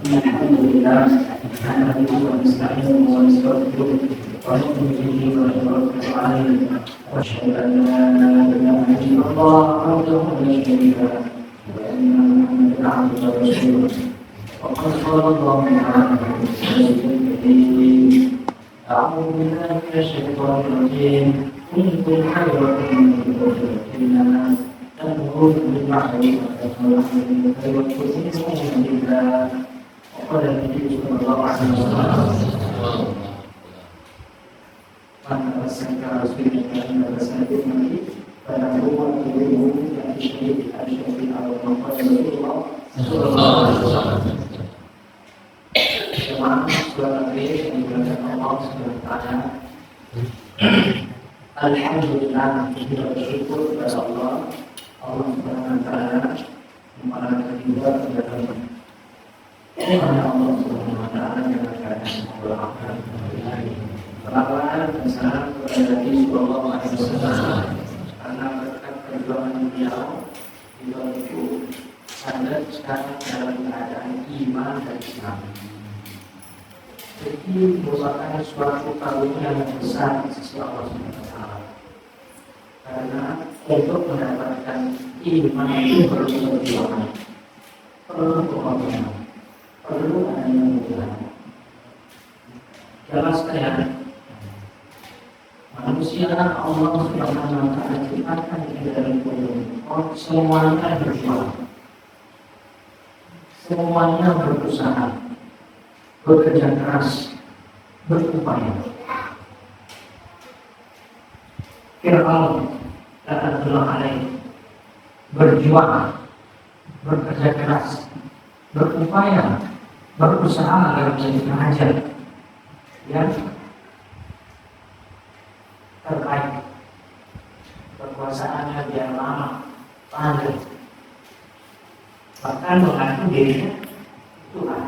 الحمد لله نحمده ونستعينه ونستغفره ونؤمن به ونتوكل عليه واشهد ان لا اله الا الله وحده لا شريك له وان محمدا عبده ورسوله وقد قال الله تعالى في سوره الكريم اعوذ بالله من الشيطان الرجيم كنتم خير امه اخرجت للناس تأمرون بالمعروف وتنهون عن المنكر وتؤمنون بالله وقال النبي صلى الله عليه وسلم من تمسك برسوله فإن بسنته فله أجره من الشهيد أو ما قال رسول الله صلى الله عليه وسلم. Jemaah saudara yang dimuliakan Allah Subhanahu wa taala. Alhamdulillah kita bersyukur kepada Allah Subhanahu wa taala memalaikan kita dalam kepada Allah Subhanahu wa taala yang akan melakukan perlawanan dan salam kepada Nabi sallallahu alaihi wasallam karena berkat perjuangan beliau itu Anda sekarang dalam keadaan iman dan Islam. Jadi merupakan suatu karunia yang besar di sisi Allah Subhanahu wa taala. Karena untuk mendapatkan iman itu perlu perjuangan, perlu pengorbanan, perlu adanya modal. Jelas sekalian, manusia Allah Subhanahu wa taala ciptakan dari kubur, semuanya berjuang, semuanya berusaha, bekerja keras, berupaya. Fir'aun la'anatullah alaih berjuang, bekerja keras, berupaya, berusaha agar menjadi raja yang terbaik, kekuasaannya biar lama, panjang, bahkan mengaku dirinya Tuhan.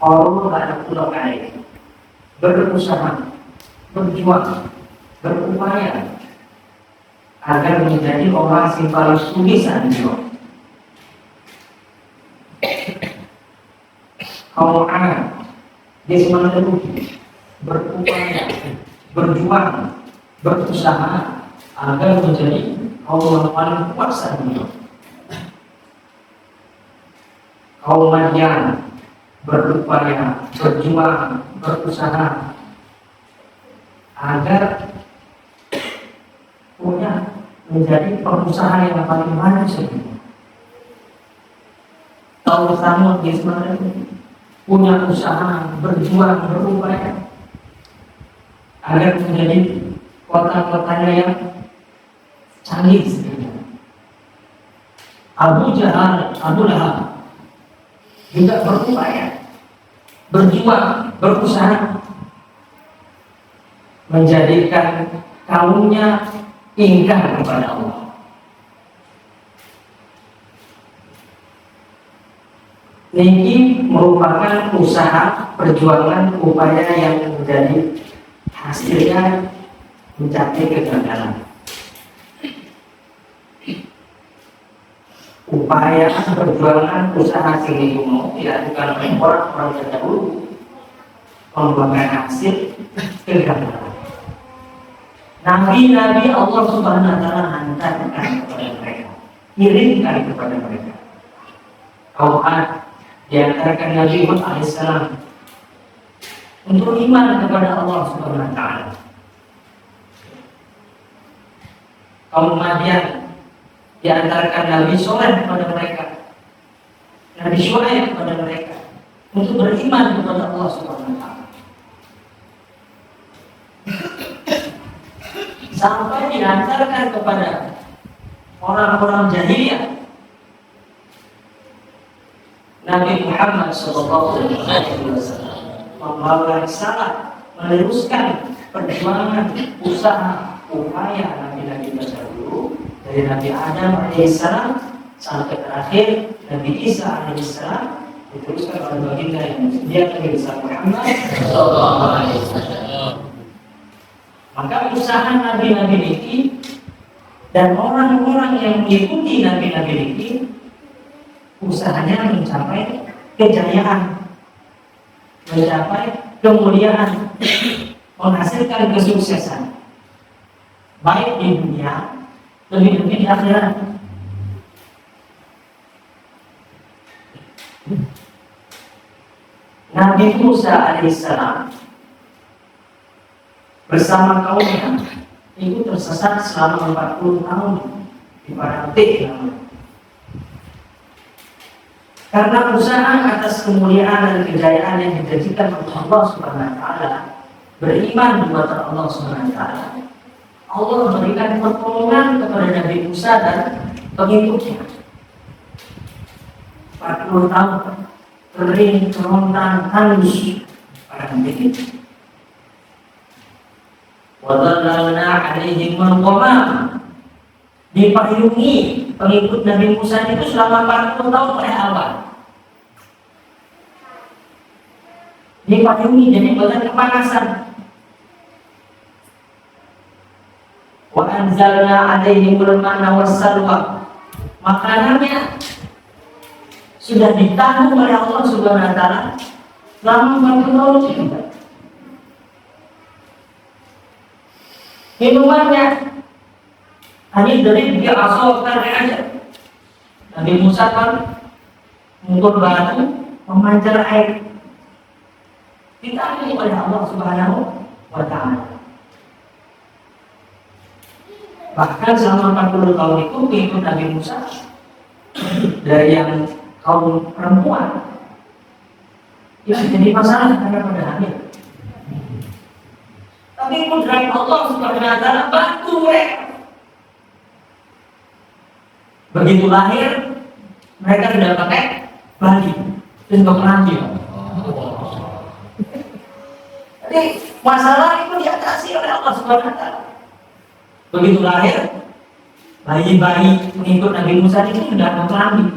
Allah la'anatullah alaih berusaha, berjuang, berupaya agar menjadi orang yang paling suci sanjung. Kaum Ad di semuanya berupaya, berjuang, berusaha agar menjadi kaum yang paling kuat sanjung. Kaum Madian berupaya, berjuang, berusaha agar punya menjadi pengusaha yang paling maju sedunia. Kaum Samud di semuanya punya usaha, berjuang, berupaya agar menjadi kota-kotanya yang canggih sedunia. Abu Jahal, Abu Lahab juga berupaya, berjuang, berusaha menjadikan kaumnya ingkar kepada Allah. Ini merupakan usaha, perjuangan, upaya yang menjadi hasilnya mencapai kegagalan. Upaya, perjuangan, usaha sini mau dilakukan oleh orang-orang terdahulu membuahkan hasil kegagalan. Nabi-nabi Allah Subhanahu wa taala hantarkan kepada mereka, kirimkan kepada mereka. Kaum Ad diantarkan Nabi Hud alaihissalam untuk iman kepada Allah Subhanahu wa taala. Kaum Madian diantarkan Nabi Soleh kepada mereka, Nabi Syuaib kepada mereka untuk beriman kepada Allah Subhanahu wa taala. Sampai diantarkan kepada orang-orang jahiliyah Nabi Muhammad sallallahu alaihi wasallam membawa risalah, meneruskan perjuangan, usaha, upaya nabi-nabi terdahulu dari Nabi Adam alaihissalam sampai terakhir Nabi Isa alaihissalam diteruskan oleh baginda yang mulia Nabi Muhammad sallallahu alaihi wasallam. Maka usaha nabi-nabi ini Dan orang-orang yang mengikuti nabi-nabi ini usahanya mencapai kejayaan, mencapai kemuliaan, menghasilkan kesuksesan baik di dunia, lebih-lebih di akhirat. Nabi Musa alaihissalam bersama kaumnya itu tersesat selama 40 tahun di padang Tehran. Karena usaha atas kemuliaan dan kejayaan yang dijanjikan oleh Allah Subhanahu wa taala, beriman kepada Allah Subhanahu wa taala, Allah memberikan pertolongan kepada Nabi Musa dan pengikutnya. 40 tahun kering, kerontang, halus pada titik. Wadhallalna alaihim al-ghamam, dipayungi pengikut Nabi Musa itu selama 40 tahun pada awal. Dipayungi, jadi bukan kepanasan. Wa anzalna alaihim al-manna was-salwa, makanannya sudah ditanggung oleh Allah Subhanahu wa taala selama 40 tahun juga. Minumannya hanya dari dia asalkan aja. Nabi Musa kan mengukur batu, memancar air. Ditanggung oleh Allah Subhanahu wa taala. Bahkan selama 40 tahun itu pengikut Nabi Musa dari yang kaum perempuan itu jadi masalah karena pada hamil. Tapi kudrat Allah Subhanahu wa taala bantu mereka. Begitu lahir mereka sudah pakai baju dan berkelanjut. Jadi masalah itu diatasi oleh Allah Subhanahu wa taala. Begitu lahir bayi-bayi pengikut Nabi Musa itu sudah berkelanjut.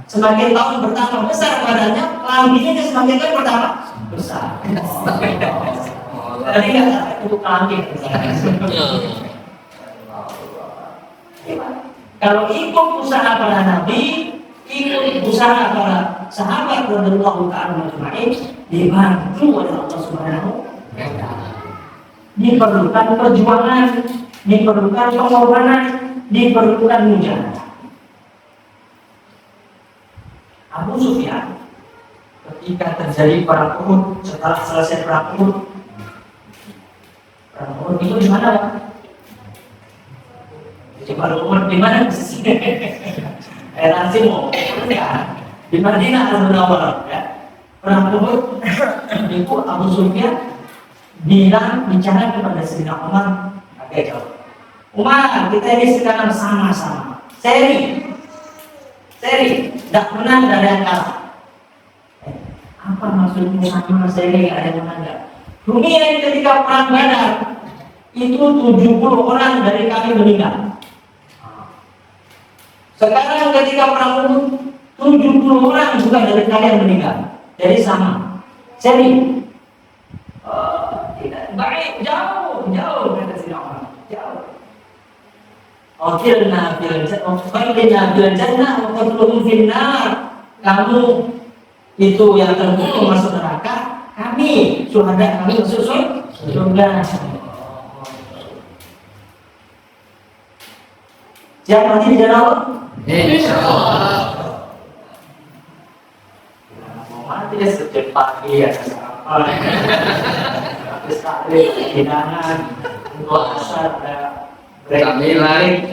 Semakin tahun bertambah besar badannya, kelambinya semakin tahun bertambah besar. Jadi nggak untuk kelambi. Kalau ikut usaha para nabi, ikut usaha para sahabat radhiyallahu ta'ala ajma'in, dibantu oleh Allah Subhanahu wa taala. Diperlukan perjuangan, diperlukan pengorbanan, diperlukan mujahadah. Abu Sufyan ketika terjadi perang Uhud, setelah selesai perang Uhud itu di mana, Pak? Di perang Uhud di mana? Nanti mau ya di Madinah Al-Munawwarah ya. Perang Uhud itu Abu Sufyan bicara kepada Sayyidina Umar, agak jauh. Umar, kita ini sekarang sama-sama. Seri, tidak menang, tidak ada yang kalah. Apa maksudnya sama seri, ada yang menang? Dunia ini ketika perang Badar itu 70 orang dari kami meninggal. Sekarang ketika perang Uhud 70 orang juga dari kalian meninggal. Jadi sama. Seri. Tidak baik, jauh kata si orang. Jauh. Akhirna bil jannah wa qadluhum finnar. Kamu itu yang terkutuk masuk neraka, kami syuhada kami masuk surga. Siap mati di jalan Allah? Insyaallah. Mau mati setiap pagi ya apa? Habis takbir hidangan, doa asar ada camilan.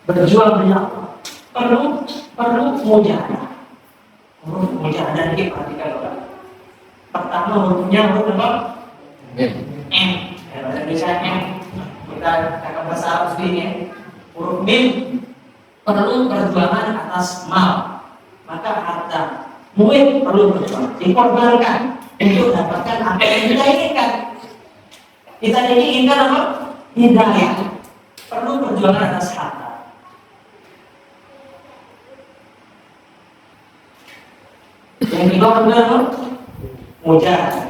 Berjuang banyak, perlu mujahadah. Huruf mujahadah ini perhatikan orang. Pertama hurufnya huruf apa? M. Bahasa Indonesia M. Kita kata bahasa Arab sendiri. Huruf mim perlu perjuangan atas mal. Maka harta muid perlu berjuang, dikorbankan untuk dapatkan apa yang kita inginkan. Kita inginkan apa? Hidayah. Perlu perjuangan atas harta. Yang kedua adalah mujahadah.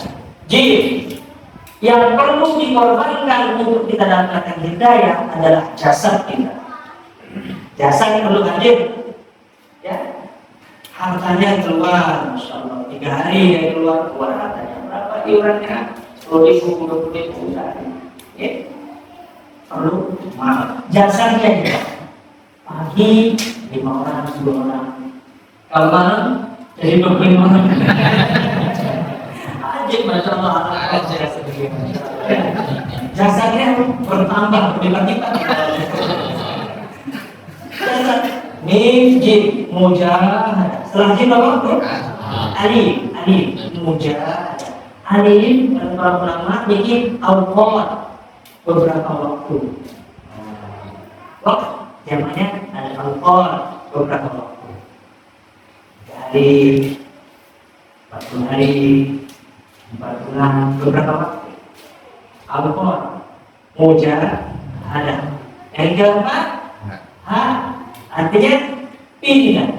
Jim Yang perlu dikorbankan untuk kita dapatkan hidayah adalah jasad kita. Jasad perlu hadir, ya. Hartanya keluar, Masya Allah, 3 hari dia keluar hartanya berapa iurannya? 10.000, 20.000 sehari. Ya. Perlu mahal. Jasanya juga. Pagi 5 orang, 10 orang. Kalau malam jadi 25 orang. Ajib, Masya Allah. Jasanya bertambah berlipat-lipat. Mim, jim, mujahadah. Setelah jim apa? Alif, mujahadah. Alif dan para ulama bikin awqat, beberapa waktu. Waktu zamannya ada awqat, beberapa waktu. Dari 40 hari, 4 bulan, beberapa waktu. Awqat, mujahadah. Yang keempat, artinya hijrah.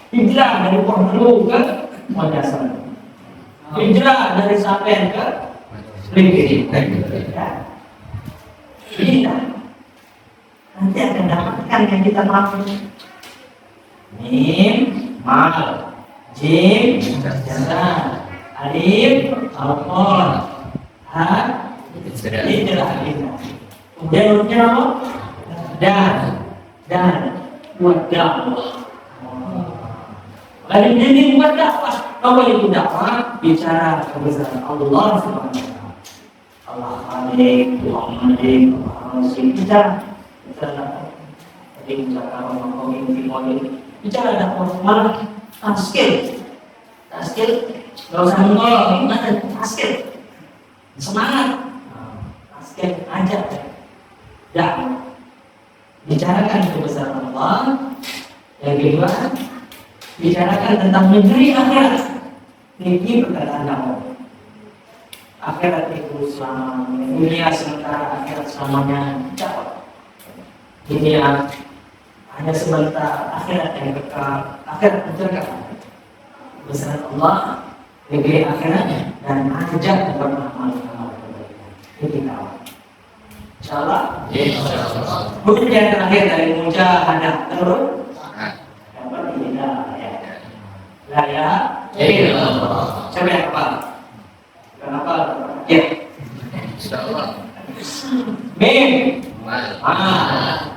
Hijrah dari Pondok ke Makassar. Hijrah dari Sapen ke Negeri. Hijrah. Nanti akan dapatkan yang kita mau. Mim, mal, jim, jasad, alif, alqon, ha, hijrah. Kemudian apa? Dan buat dakwah. Lalu jadi buat dakwah. Kalau itu dakwah bicara kebesaran Allah Subhanahu wa taala. Allah Khalik, Muhammad, Allah bicara dakwah. Jadi bicara orang komik, bicara dakwah malah taskil. Enggak usah ngomong, gimana taskil. Semangat. Taskil aja. Dakwah. Bicarakan kebesaran Allah. Yang kedua, bicarakan tentang negeri akhirat. Ini perkataan kamu. Akhirat itu selama dunia sementara, akhirat selamanya. Dunia hanya sebentar, akhirat yang kekal. Akhirat menjaga kebesaran Allah, negeri akhirat, dan ajak beramal kebaikan. Ini kawan. Insyaallah. Hukum yang terakhir dari mujahadah terus dapat hidayah. La ya illallah. Coba yang apa? Kenapa? Ya. Insyaallah. Mim,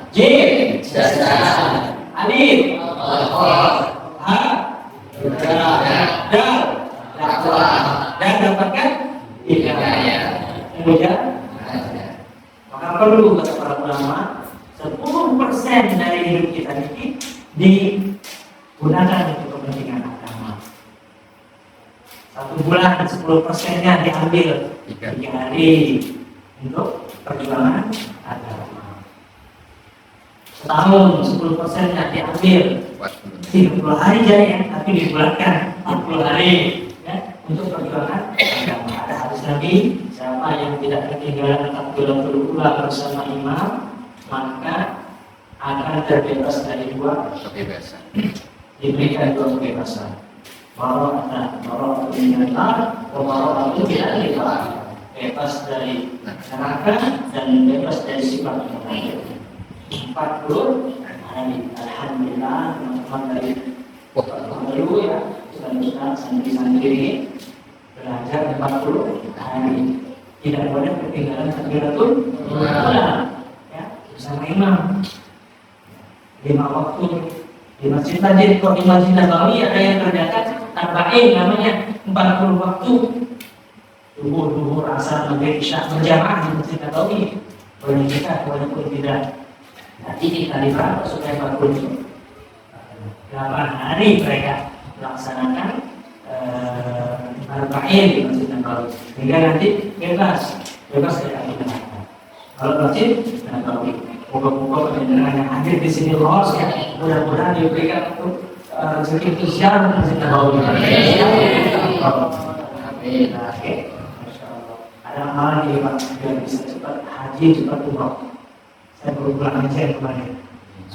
jim, jasad, alif, ha, dal, dan dapatkan hidayah. Kemudian maka perlu kata para ulama 10% dari hidup kita ini digunakan untuk kepentingan agama. 1 bulan 10%-nya diambil 3 hari untuk perjuangan agama. Setahun 10%-nya diambil 30 hari jadinya, tapi dibulatkan 40 hari ya, untuk perjuangan agama. Ada hadis Nabi, siapa yang tidak ketinggalan takbiratul ula bersama imam, maka akan terbebas dari 2 kebebasan. Diberikan 2 kebebasan. Mara'atu minan nar wa mara'atu minal nar. Bebas dari neraka dan bebas dari sifat neraka. 40 hari. Alhamdulillah, teman-teman dari dulu ya, santri-santri belajar 40 hari. Tidak boleh ketinggalan takbiratul ula ya, bersama imam 5 waktu di Masjid Tajid. Kok di Masjid Nabawi ada yang terdapat arba'in namanya 40 waktu, duhur, asar, maghrib, isya berjamaah di Masjid Nabawi. Boleh kita, boleh pun tidak. Nanti kita dibantu supaya 40 8 hari mereka melaksanakan arba'in di Masjid Nabawi, hingga nanti bebas dari api neraka. Kalau Masjid Nabawi, moga-moga pendengar yang hadir di sini lolos ya, mudah-mudahan diberikan untuk rezeki itu ziarah Masjid Nabawi. Amin. Oke. Ada amalan di Pak biar bisa cepat haji, cepat umroh. Saya baru pulang aja kemarin.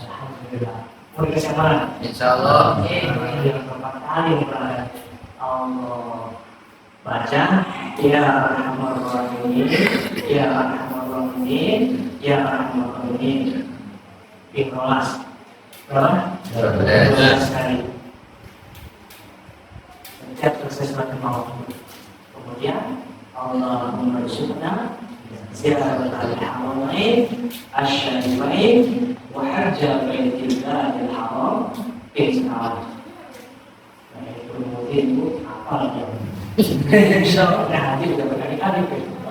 Alhamdulillah. Mau dikasih amalan? Insyaallah. Oke. Yang keempat kali Allah baca Ya Arhamar Rahimin, Ya Arhamar Rahimin, Ya Arhamar Rahimin. 15. Berapa? 12 kali. Setiap selesai sholat malam. Kemudian Allahumma rzuqna ziyaratal haramain asy-syarifain wa hajja baitillahil haram insya-Allah. Kemudian itu apa ya? Insyaallah nanti udah berkali-kali.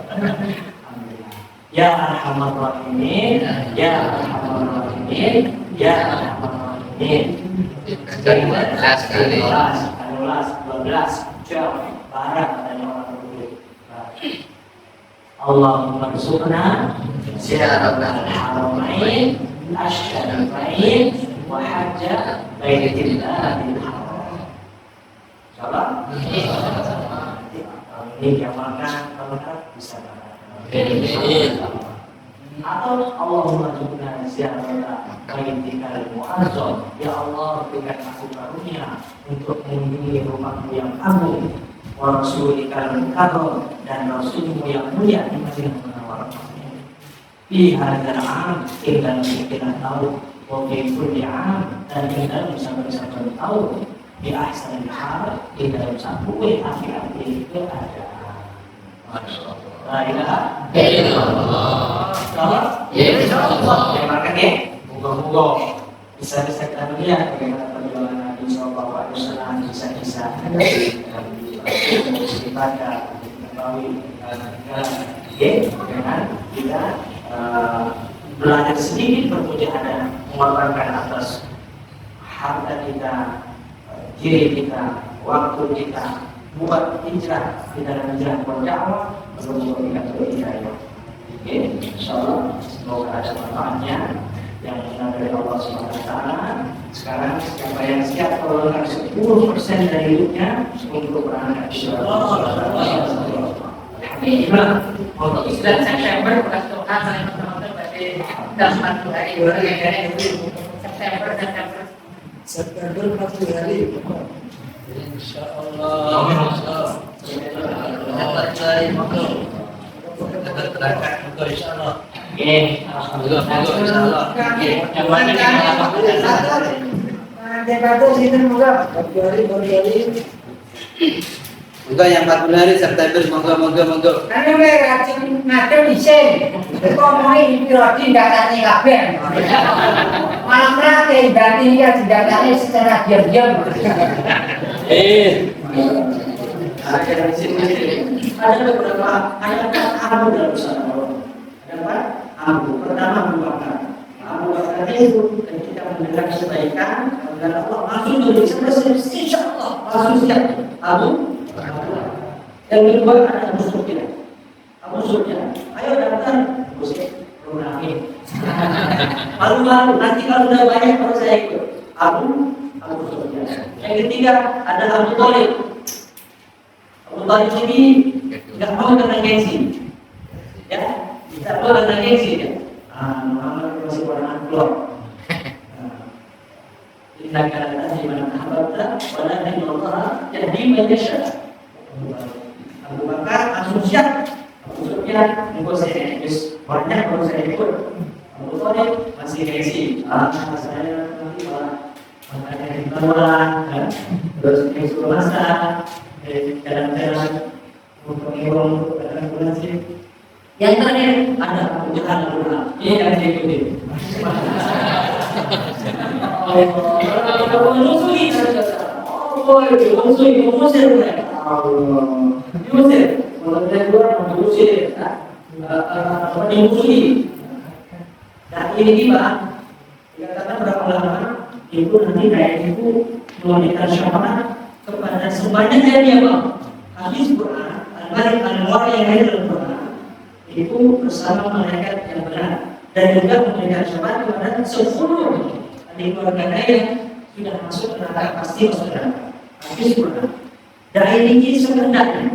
Alhamdulillah. Ya Arhamar Rahimin, Ya Arhamar Rahimin, Ya Arhamar Rahimin. 12 kali. 12, jauh, barat dari orang dulu. Allahumma rzuqna ziyaratal haramain asy-syarifain wa hajja baitillahil haram. Insyaallah. Ini diamalkan kalau bisa. Atau Allahumma rzuqna ziyaratal baitikal mu'azzam. Ya Allah, berikan aku karunia untuk mengunjungi rumahmu yang agung, wa rasulikal mukarram, dan rasulmu yang mulia di Madinah Munawwarah. Fi hadzal 'am, tinggal sekitar tahun, wa fi kulli 'am, dan tinggal bersama-sama tahun, di ahsanil hal, tinggal satu akhir-akhir keadaan. Masyaallah. La ilaha illallah. Insyaallah. Terima kasih. Moga-moga bisa kita melihat bagaimana perjalanan Nabi Sallallahu Alaihi Wasallam, kisah-kisah ibadah, mengetahui dengan kita belajar sedikit berpujian dan mengorbankan atas harta kita, diri kita, waktu kita, buat hijrah di dalam jalan berdakwah, belum kita berhidayah. Insyaallah semoga ada manfaatnya yang benar dari Allah Subhanahu Wa Taala. Sekarang siapa yang siap mengeluarkan 10% dari hidupnya untuk berangkat ke surga? Alhamdulillah. Untuk Islam September bukan Tuhan saya teman-teman berarti dalam 40 hari September 40 hari. Insyaallah. Insyaallah. Alhamdulillah. Yang mana Moga yang 40 hari September, moga. Karena mereka ngatur bisa, ngomongin roti datanya kabeh. Malam nanti berarti dia datanya secara diam-diam. Ada di sini. Ada beberapa abu dalam sana. Ada apa? Abu. Pertama Abu Bakar. Abu Bakar itu ketika mendengar kebaikan, mendengar Allah langsung berusaha insyaallah langsung siap. Abu. Yang kedua ada Abu Sufyan. Abu Sufyan, ayo datang, Muslim, munafik. Malu-malu, nanti kalau udah banyak baru saya ikut. Abu Sufyan. Yang ketiga ada Abu Thalib. Abu Thalib ini nggak mau kena gengsi, ya, tidak mau kena gengsi ya. Muhammad masih orang keluar. Inna kana di mana habbata wala Allah jadi menyesal. Abu Bakar langsung siap. Abu Sufyan engkau saya ikut banyak baru saya ikut. Abu Thalib masih gengsi. Saya nanti makanya di bawah, terus disuruh masak, jalan-jalan untuk ngomong dalam bulan. Yang terakhir ada Abu Jahal dulu. Ini yang diikuti. Musuhi mengusir mereka. Diusir. Kalau dia keluar diusir. Dimusuhi. Dan ini tiba. Dikatakan berapa lama itu nanti kayak itu memberikan syafaat kepada semuanya dia bang. Hadis Quran, al-Malik al-Mu'ar yang ada dalam Quran itu bersama malaikat yang benar dan juga memberikan syafaat kepada 10 adik keluarga yang sudah masuk neraka pasti masuk neraka. Hadis Quran. Dan ini sebenarnya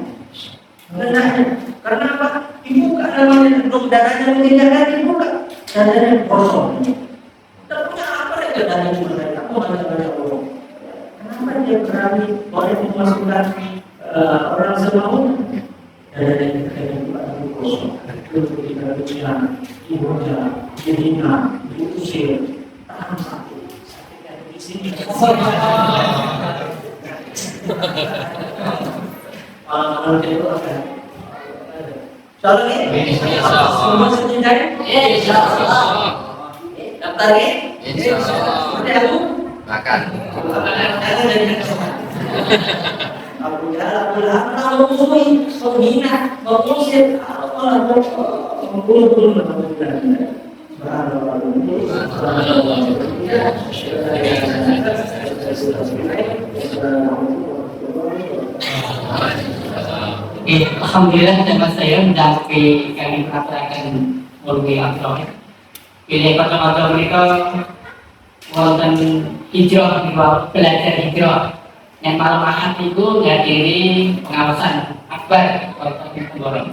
karena apa? Dibuka namanya dok darahnya meninggalkan dibuka darahnya kosong. Tak punya apa ya darahnya mereka? Aku banyak orang. Kenapa dia berani boleh memasukkan orang semau? dari kehidupan kosong, ketika kecil, ibunya, dirinya, diusir, tahan satu, sakit dari di sini. Kalau itu ada. Soalnya, semua sejajar, daftar ya, seperti aku. Makan. Aku jalan, kalau musuhin, menghina, mengusir, mengulur-ulur, Alhamdulillah teman saya mendampingi kami melaksanakan melalui Abdul. Pilih kata-kata mereka wonten hijrah, belajar hijrah. Yang malam Ahad itu dihadiri pengawasan akbar wonten Ponorogo.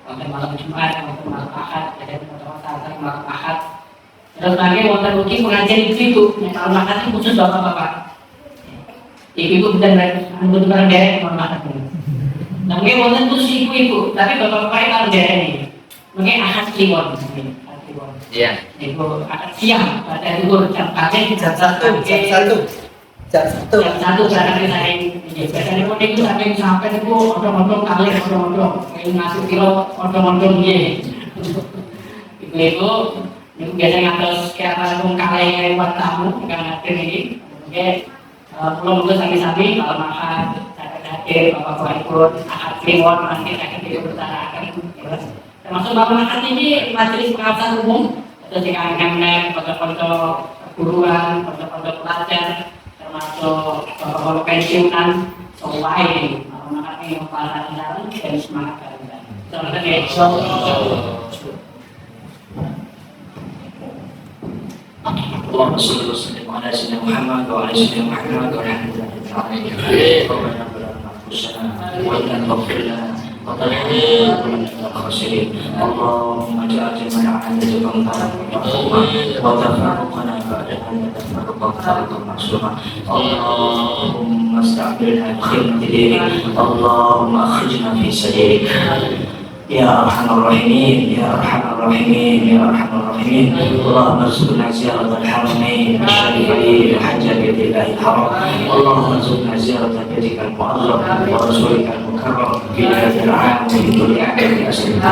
Wonten malam Jumat, wonten malam Ahad, ada teman-teman malam Ahad. Terus lagi wonten uji pengajian itu yang malam Ahad itu khusus bapak-bapak. Ibu-ibu benar-benar derek malam Ahad ini. Nah, mungkin wonten khusus ibu-ibu, tapi bapak-bapak kalau derek ini, mungkin Ahad Kliwon. Iya. Ibu akan siang pada libur jam pagi Jam 1. Jangan disaing. Biasanya pun itu sampai itu odong-odong kali odong-odong, ngasih kilo odong-odong dia. Ibu biasanya ngatos kayak langsung kali buat tamu karena ini. Oke, belum sambil-sambil kalau makan hadir bapak-bapak ikut Ahad Kliwon nanti akan diutarakan. Termasuk bapak makan ini majelis pengawasan umum. Terus yang akan foto-foto guruan, foto-foto pelajar, termasuk foto-foto pensiunan, semua ini mengenai kepala dalam dan semangat kalian. Selamat اللهم صل وسلم على سيدنا محمد وعلى سيدنا محمد والحمد لله ربنا ظلمنا انفسنا وان لم تغفر لنا وترحمنا من الخاسرين اللهم اجعل جميعنا جمعا مرحوما وتفرقنا بعد ان نتفرق فرقا معصوما اللهم استعملنا بخدمه دينك اللهم اخرجنا في سبيلك يا أرحم الراحمين يا أرحم الراحمين يا أرحم الراحمين اللهم ارزقنا زيارة الحرمين الشريفين الحج بيت الله الحرام اللهم ارزقنا زيارة بيتك المعظم ورسولك المكرم في هذا العام وفي كل عام بأسرنا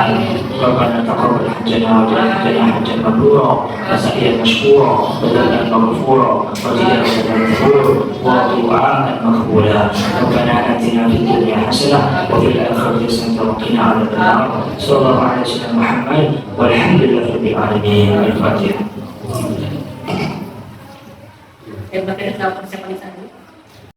ربنا تقبل حجنا وجعل حجنا حجا مبرورا وسعيا مشكورا وذنبا مغفورا وتجارة مغفور ودعاء مقبولا ربنا آتنا في الدنيا حسنة وفي الآخرة حسنة وقنا عذاب النار صلى الله على سيدنا محمد والحمد لله رب العالمين الفاتحة. Yang pertama persiapan di sana.